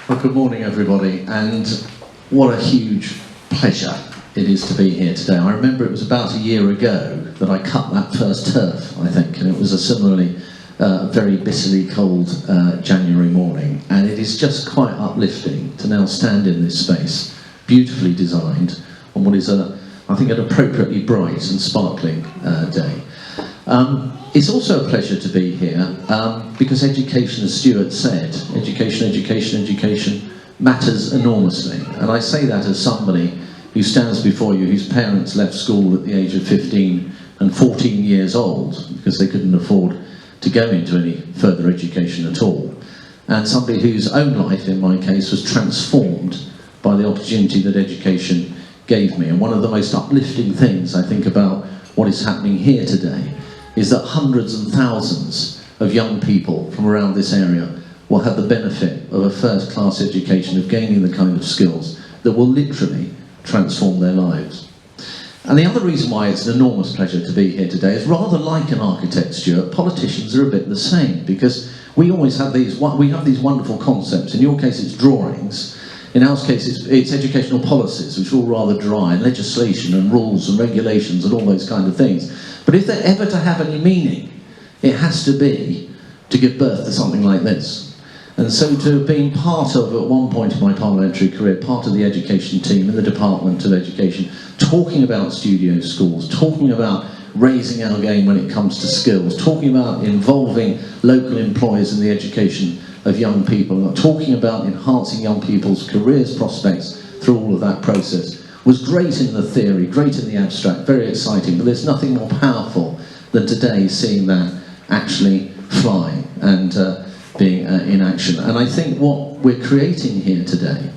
Well, good morning, everybody, and what a huge pleasure it is to be here today. I remember it was about a year ago that I cut that first turf, I think, and it was a similarly very bitterly cold January morning, and it is just quite uplifting to now stand in this space, beautifully designed, on what is, I think, an appropriately bright and sparkling day. It's also a pleasure to be here because education, as Stuart said, education matters enormously. And I say that as somebody who stands before you, whose parents left school at the age of 15 and 14 years old because they couldn't afford to go into any further education at all. And somebody whose own life, in my case, was transformed by the opportunity that education gave me. And one of the most uplifting things I think about what is happening here today is that hundreds and thousands of young people from around this area will have the benefit of a first-class education, of gaining the kind of skills that will literally transform their lives. And the other reason why it's an enormous pleasure to be here today is, rather like an architect, Stuart, politicians are a bit the same, because we always have these wonderful concepts. In your case, it's drawings. In our case, it's educational policies, which are all rather dry, and legislation and rules and regulations and all those kind of things. But if they're ever to have any meaning, it has to be to give birth to something like this. And so to have been part of, at one point in my parliamentary career, part of the education team in the Department of Education, talking about studio schools, talking about raising our game when it comes to skills, talking about involving local employers in the education of young people, talking about enhancing young people's careers prospects through all of that process, was great in the theory, great in the abstract, very exciting, but there's nothing more powerful than today seeing that actually fly and being in action. And I think what we're creating here today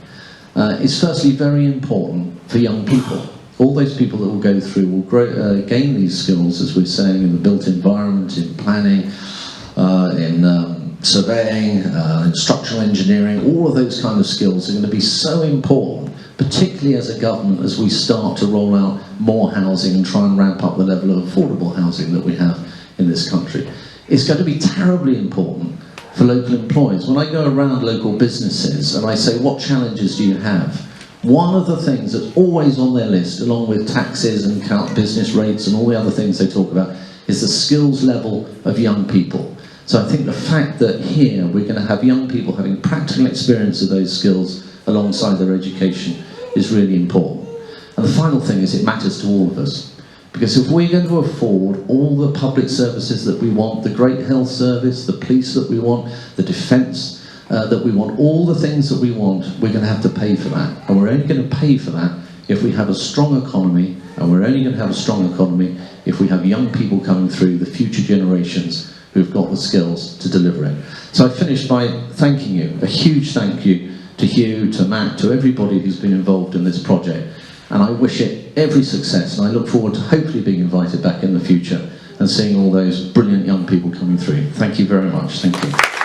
is firstly very important for young people. All those people that will go through will gain these skills, as we're saying, in the built environment, in planning, in surveying, in structural engineering. All of those kind of skills are going to be so important, particularly as a government, as we start to roll out more housing and try and ramp up the level of affordable housing that we have in this country. It's going to be terribly important for local employers. When I go around local businesses and I say, what challenges do you have? One of the things that's always on their list, along with taxes and business rates and all the other things they talk about, is the skills level of young people. So I think the fact that here we're going to have young people having practical experience of those skills alongside their education is really important. And the final thing is, it matters to all of us. Because if we're going to afford all the public services that we want, the great health service, the police that we want, the defence that we want, all the things that we want, we're going to have to pay for that. And we're only going to pay for that if we have a strong economy, and we're only going to have a strong economy if we have young people coming through, the future generations who've got the skills to deliver it. So I finish by thanking you, a huge thank you to Hugh, to Matt, to everybody who's been involved in this project. And I wish it every success, and I look forward to hopefully being invited back in the future and seeing all those brilliant young people coming through. Thank you very much. Thank you.